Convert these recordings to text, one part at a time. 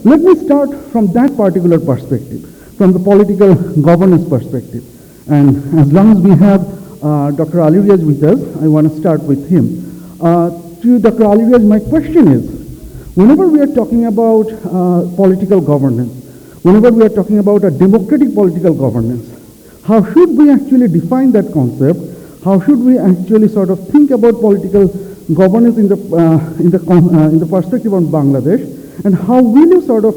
let me start from that particular perspective, from the political governance perspective. And as long as we have Dr. Ali Riaz with us, I want to start with him. To Dr. Ali Riaz, my question is, whenever we are talking about political governance, whenever we are talking about a democratic political governance, how should we actually define that concept? How should we actually sort of think about political governance in the perspective of Bangladesh? And how will you sort of,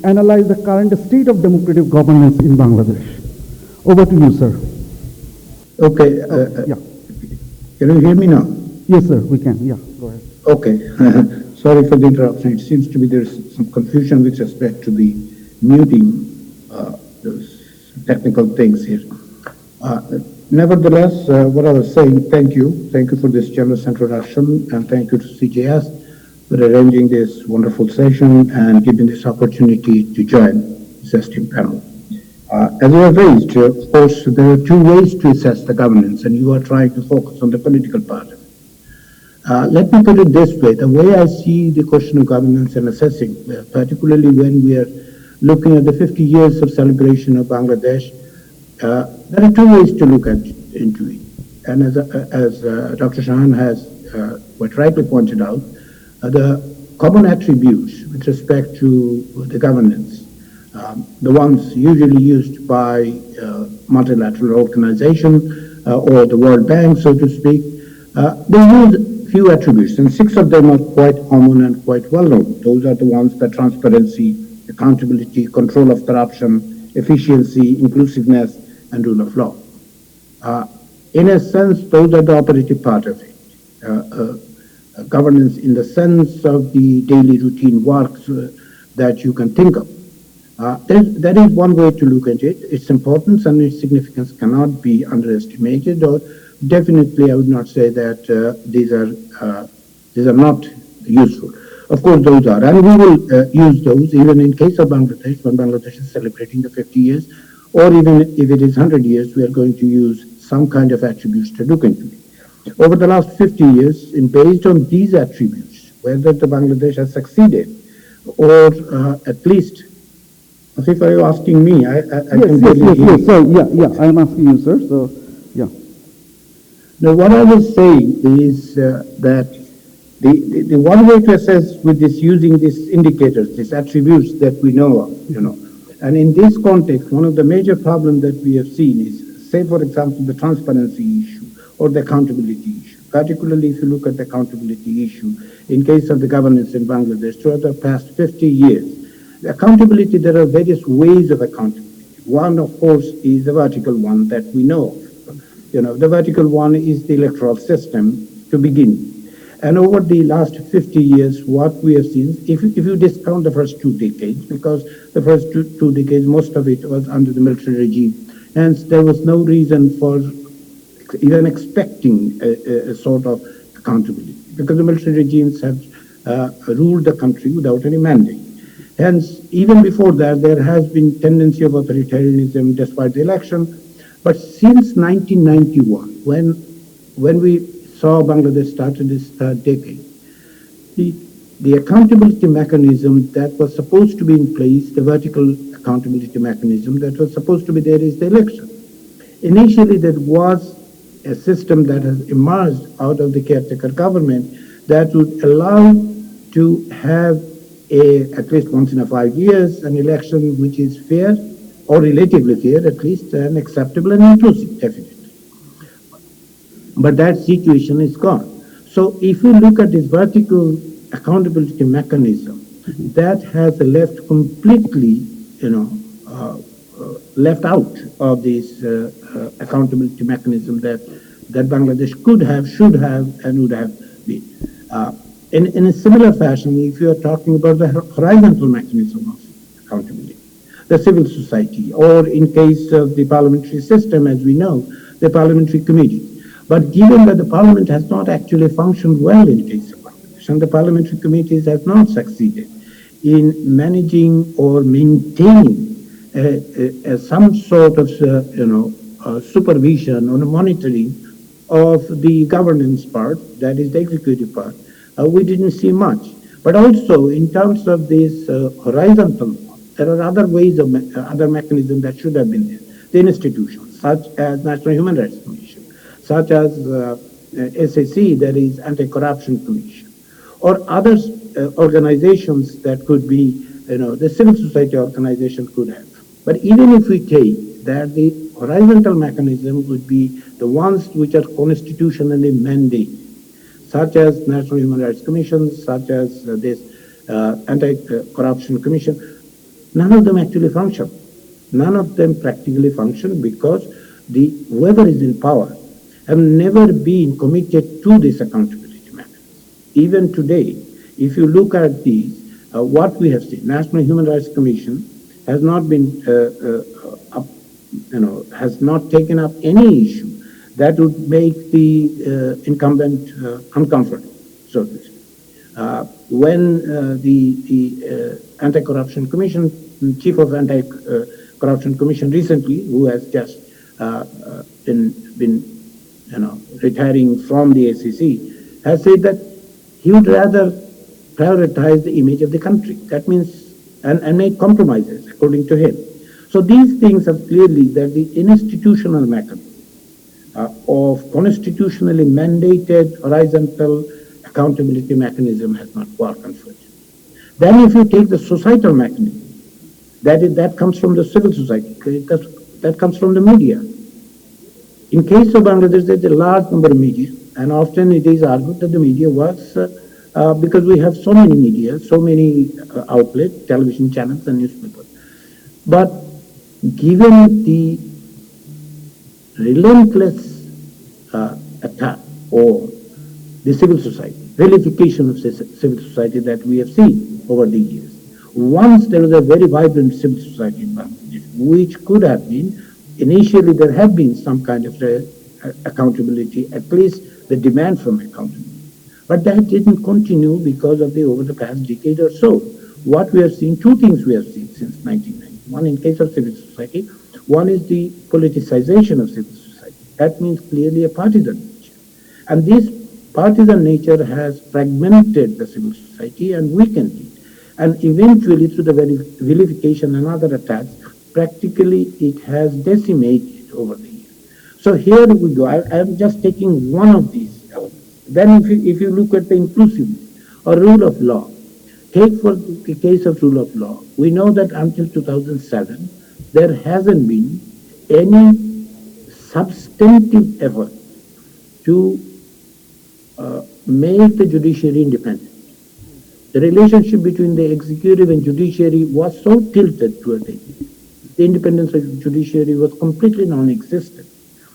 analyze the current state of democratic governance in Bangladesh? Over to you, sir. Okay. Yeah. Can you hear me now? Yes, sir, we can. Yeah, go ahead. Okay. Sorry for the interruption. It seems to be there's some confusion with respect to the muting, those technical things here. Nevertheless, what I was saying, thank you. Thank you for this generous introduction, and thank you to CJS for arranging this wonderful session and giving this opportunity to join this esteemed panel. As you have raised, of course, there are two ways to assess the governance, and you are trying to focus on the political part of it. Let me put it this way. The way I see the question of governance and assessing, particularly when we are looking at the 50 years of celebration of Bangladesh, there are two ways to look into it. And as Dr. Shahan has quite rightly pointed out, the common attributes with respect to the governance, the ones usually used by multilateral organization or the World Bank, so to speak, they use few attributes, and 6 of them are quite common and quite well known. Those are the ones that transparency, accountability, control of corruption, efficiency, inclusiveness, and rule of law. In a sense, those are the operative part of it. Governance in the sense of the daily routine works that you can think of. That is one way to look at it. Its importance and its significance cannot be underestimated, or definitely I would not say that these are not useful. Of course, those are, and we will use those even in case of Bangladesh, when Bangladesh is celebrating the 50 years, or even if it is 100 years, we are going to use some kind of attributes to look into it. Over the last 50 years, based on these attributes, whether the Bangladesh has succeeded, or at least, if you are asking me, I can yes. So, I am asking you, sir. So, yeah. Now, what I was saying is that the one way to assess with this, using these indicators, these attributes that we know of, and in this context, one of the major problems that we have seen is, say, for example, the transparency issue or the accountability issue. Particularly if you look at the accountability issue, in case of the governance in Bangladesh, throughout the past 50 years, the accountability, there are various ways of accountability. One, of course, is the vertical one that we know of. The vertical one is the electoral system to begin with. And over the last 50 years, what we have seen, if you discount the first 2 decades, because the first two decades, most of it was under the military regime, hence there was no reason for even expecting a sort of accountability, because the military regimes have ruled the country without any mandate. Hence, even before that, there has been tendency of authoritarianism despite the election. But since 1991, when we saw Bangladesh started this third decade, the accountability mechanism that was supposed to be in place, the vertical accountability mechanism that was supposed to be there, is the election. Initially, there was a system that has emerged out of the caretaker government that would allow to have at least once in 5 years, an election which is fair, or relatively fair at least, and acceptable and inclusive, definitely. But that situation is gone. So if you look at this vertical accountability mechanism, that has left completely, left out of this accountability mechanism that Bangladesh could have, should have, and would have been. In a similar fashion, if you are talking about the horizontal mechanism of accountability, the civil society, or in case of the parliamentary system, as we know, the parliamentary committees. But given that the parliament has not actually functioned well in case of Bangladesh, and the parliamentary committees have not succeeded in managing or maintaining some sort of, supervision or monitoring of the governance part, that is the executive part, we didn't see much. But also, in terms of this horizontal law, there are other ways of other mechanisms that should have been there. The institutions, such as National Human Rights Commission, such as SAC, that is Anti-Corruption Commission, or other organizations that could be, the civil society organization could have. But even if we take that the horizontal mechanism would be the ones which are constitutionally mandated, such as National Human Rights Commission, such as this Anti-Corruption Commission, none of them actually function. None of them practically function because whoever is in power have never been committed to this accountability mechanism. Even today, if you look at these, what we have seen, National Human Rights Commission has not been, has not taken up any issue that would make the incumbent uncomfortable, so to speak. When the Anti-Corruption Commission, Chief of Anti-Corruption Commission recently, who has just been retiring from the ACC, has said that he would rather prioritize the image of the country. That means, and make compromises, according to him. So these things are clearly that the institutional mechanism of constitutionally mandated horizontal accountability mechanism has not worked, unfortunately. Then if you take the societal mechanism, that comes from the civil society, that comes from the media. In case of Bangladesh, there's a large number of media, and often it is argued that the media works because we have so many media, so many outlets, television channels and newspapers. But given the relentless attack on the civil society, vilification of civil society that we have seen over the years, once there was a very vibrant civil society in Bangladesh, which could have been, initially there have been some kind of accountability, at least the demand from accountability. But that didn't continue because of over the past decade or so. What we have seen, two things we have seen since 1990. One, in case of civil society, one is the politicization of civil society. That means clearly a partisan nature. And this partisan nature has fragmented the civil society and weakened it. And eventually, through the vilification and other attacks, practically it has decimated over the years. So here we go. I am just taking one of these elements. Then if you look at the inclusiveness or rule of law, take for the case of rule of law, we know that until 2007, there hasn't been any substantive effort to make the judiciary independent. The relationship between the executive and judiciary was so tilted toward it. The independence of the judiciary was completely non-existent,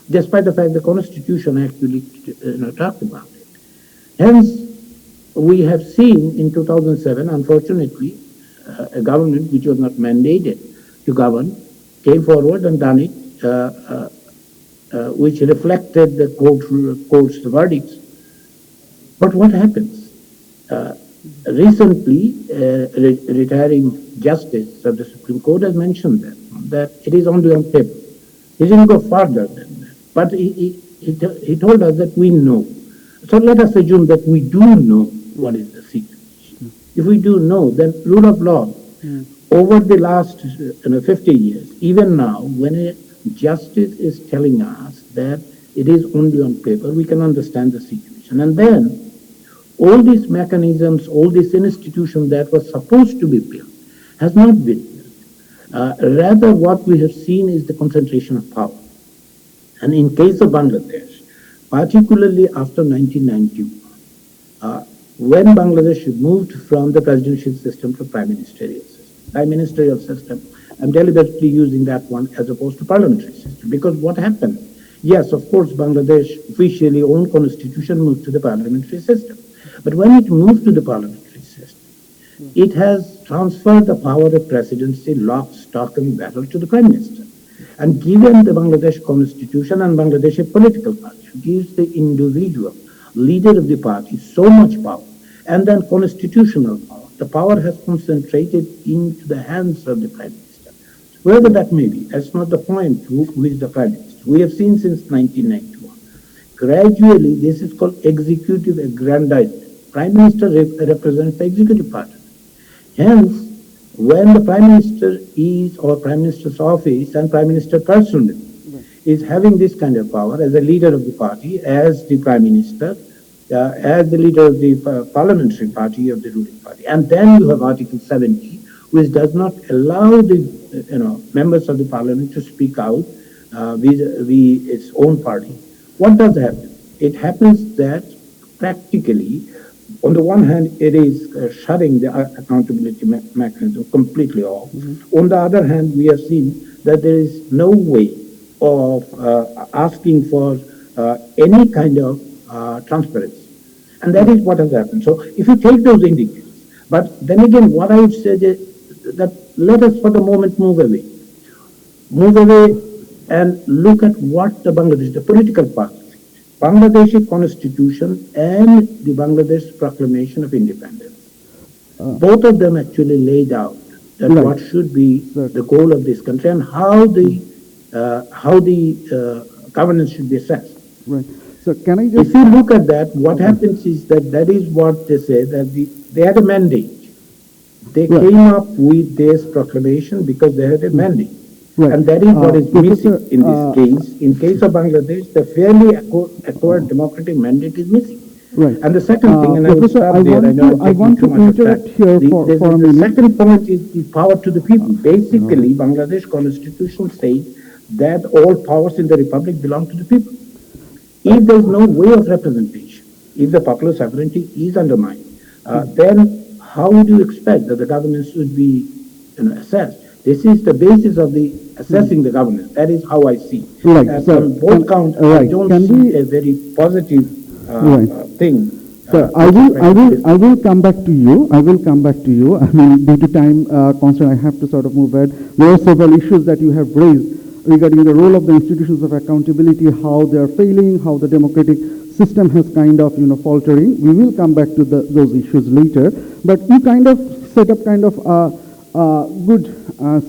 despite the fact the Constitution actually talked about it. Hence, we have seen in 2007, unfortunately, a government which was not mandated to govern came forward and done it, which reflected the court's verdicts. But what happens? Recently, retiring justice of the Supreme Court has mentioned that it is only on paper. He didn't go further than that. But he told us that we know. So let us assume that we do know what is the situation. If we do know, then rule of law, over the last 50 years, even now, when a justice is telling us that it is only on paper, we can understand the situation. And then, all these mechanisms, all these institutions that were supposed to be built, has not been built. Rather, what we have seen is the concentration of power. And in case of Bangladesh, particularly after 1991, when Bangladesh moved from the presidential system to prime ministerial system. Prime ministerial system, I'm deliberately using that one as opposed to parliamentary system, because what happened? Yes, of course, Bangladesh officially own constitution moved to the parliamentary system. But when it moved to the parliamentary system, it has transferred the power of presidency, lock, stock, and barrel to the prime minister. And given the Bangladesh constitution and Bangladeshi political party gives the individual leader of the party so much power, and then constitutional power, the power has concentrated into the hands of the prime minister. Wherever that may be, that's not the point who is the prime minister. We have seen since 1991. Gradually, this is called executive aggrandizement. Prime Minister represents the executive party. Hence, when the Prime Minister is, or Prime Minister's office and Prime Minister personally is having this kind of power as a leader of the party, as the Prime Minister, as the leader of the parliamentary party of the ruling party. And then you have Article 70, which does not allow the members of the parliament to speak out vis-a-vis its own party. What does happen? It happens that practically, on the one hand, it is shutting the accountability mechanism completely off. On the other hand, we have seen that there is no way of asking for any kind of transparency. And that is what has happened. So if you take those indicators, but then again, what I would say is that let us for the moment move away. Move away and look at what the Bangladesh, the political party, Bangladeshi constitution and the Bangladesh proclamation of independence. Both of them actually laid out that what should be the goal of this country and how the governance should be assessed. Right. So can I just... If you look at that, what happens is that is what they say, that they had a mandate. They came up with this proclamation because they had a mandate. Right. And that is what is missing in this case. In case of Bangladesh, the fairly acquired democratic mandate is missing. Right. And the second thing, and Professor, I will stop there, I want to interrupt here for a minute. The second point is the power to the people. Basically, Bangladesh constitution says that all powers in the republic belong to the people. If there is no way of representation, if the popular sovereignty is undermined, then how do you expect that the governance would be assessed? This is the basis of the assessing the governance. That is how I see. Right. On both counts, I don't see a very positive thing. So I will come back to you. I mean, due to time constraint, I have to sort of move ahead. There are several issues that you have raised regarding the role of the institutions of accountability, how they are failing, how the democratic system has kind of, faltering. We will come back to those issues later. But you kind of set up kind of a good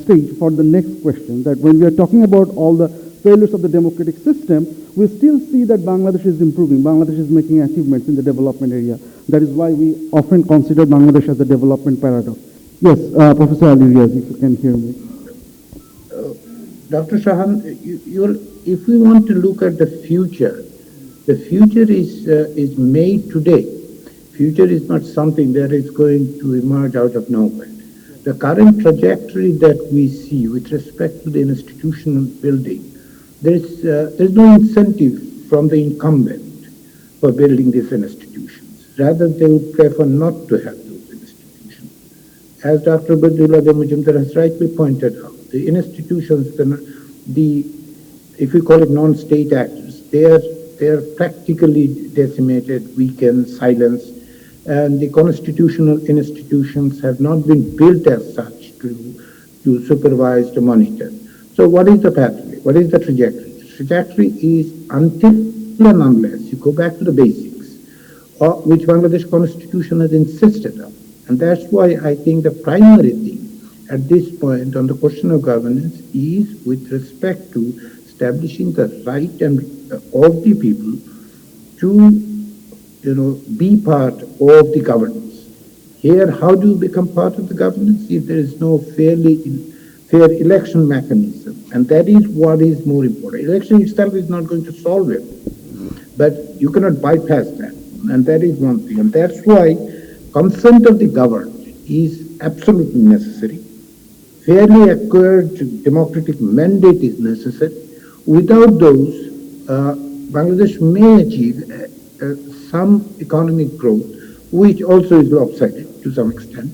stage for the next question, that when we are talking about all the failures of the democratic system, we still see that Bangladesh is improving. Bangladesh is making achievements in the development area. That is why we often consider Bangladesh as a development paradox. Yes, Professor Ali Riaz, if you can hear me. Dr. Shahan, if we want to look at the future is made today. Future is not something that is going to emerge out of nowhere. The current trajectory that we see with respect to the institutional building, there's no incentive from the incumbent for building these institutions. Rather, they would prefer not to have those institutions. As Dr. Badullah Mujumdar has rightly pointed out, the institutions, if we call it non-state actors, they are practically decimated, weakened, silenced, and the constitutional institutions have not been built as such to supervise, to monitor. So what is the pathway? What is the trajectory? The trajectory is until and unless you go back to the basics, which Bangladesh constitution has insisted on. And that's why I think the primary thing at this point on the question of governance is with respect to establishing the right and of the people to be part of the governance. Here, how do you become part of the governance if there is no fair election mechanism? And that is what is more important. Election itself is not going to solve it, but you cannot bypass that. And that is one thing. And that's why consent of the governed is absolutely necessary. Fairly acquired democratic mandate is necessary. Without those, Bangladesh may achieve some economic growth, which also is lopsided to some extent.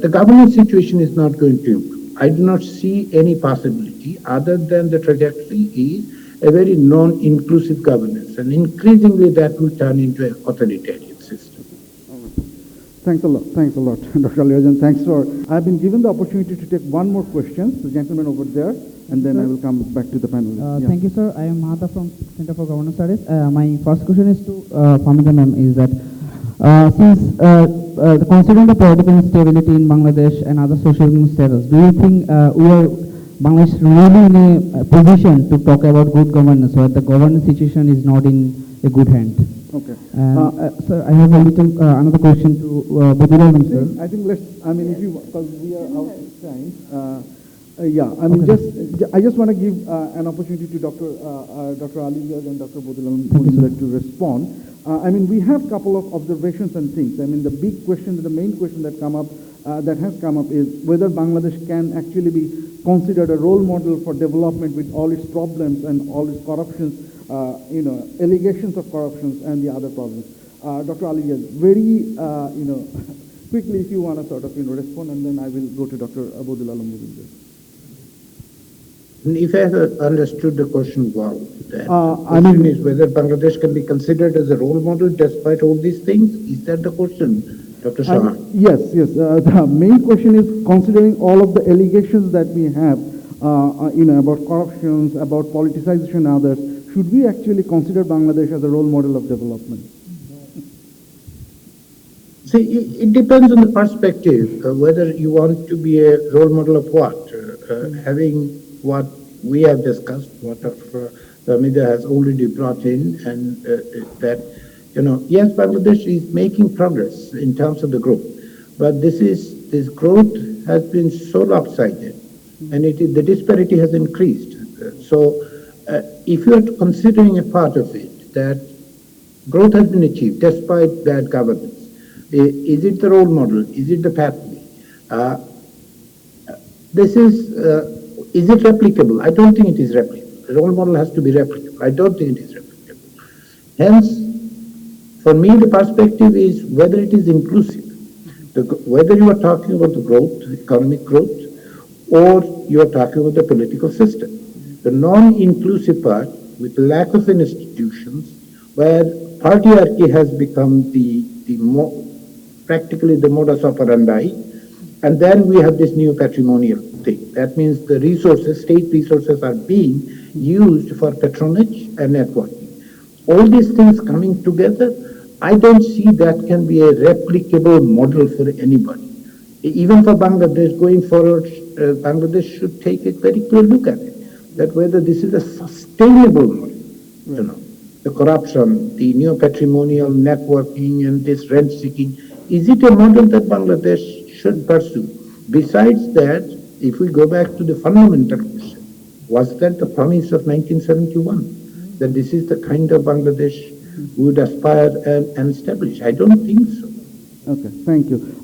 The governance situation is not going to improve. I do not see any possibility other than the trajectory is a very non-inclusive governance, and increasingly that will turn into an authoritarian system. Thanks a lot, Dr. Riaz, thanks for... I've been given the opportunity to take one more question, the gentleman over there, and then I will come back to the panel. Thank you, sir. I am Mahata from Center for Governance Studies. My first question is to Famida ma'am, is that since considering the political instability in Bangladesh and other social status, do you think Bangladesh really in a position to talk about good governance, or the governance situation is not in a good hand? Okay. Sir, I have a little another question to Badilal sir. I think let's, I mean, if you, because we are out of time, yeah, I mean, I just want to give an opportunity to Dr. Ali Riaz and Dr. Bodilam to respond. I mean, we have a couple of observations and things. I mean, the big question, the main question that has come up is whether Bangladesh can actually be considered a role model for development with all its problems and all its corruptions, allegations of corruptions and the other problems. Dr. Ali Riaz, very, quickly if you want to sort of, respond, and then I will go to Dr. Bodilam. If I have understood the question well, the I question mean, is whether Bangladesh can be considered as a role model despite all these things. Is that the question, Dr. Shah? Yes. The main question is, considering all of the allegations that we have, about corruptions, about politicization and others, should we actually consider Bangladesh as a role model of development? See, it depends on the perspective, whether you want to be a role model of what. Having what we have discussed, what the media has already brought in, and that, yes, Bangladesh is making progress in terms of the growth, but this growth has been so lopsided, and the disparity has increased. So, if you are considering a part of it, that growth has been achieved despite bad governance, is it the role model? Is it the pathway? Is it replicable? I don't think it is replicable. The role model has to be replicable. I don't think it is replicable. Hence, for me, the perspective is whether it is inclusive. Whether you are talking about the growth, economic growth, or you are talking about the political system. The non-inclusive part, with lack of institutions, where partyarchy has become practically the modus operandi, and then we have this new patrimonial thing. That means the resources, state resources, are being used for patronage and networking. All these things coming together, I don't see that can be a replicable model for anybody. Even for Bangladesh, going forward, Bangladesh should take a very clear look at it, that whether this is a sustainable model, the corruption, the new patrimonial networking, and this rent seeking, is it a model that Bangladesh should pursue? Besides that, if we go back to the fundamental question, was that the promise of 1971, that this is the kind of Bangladesh we would aspire and establish? I don't think so. Okay, thank you.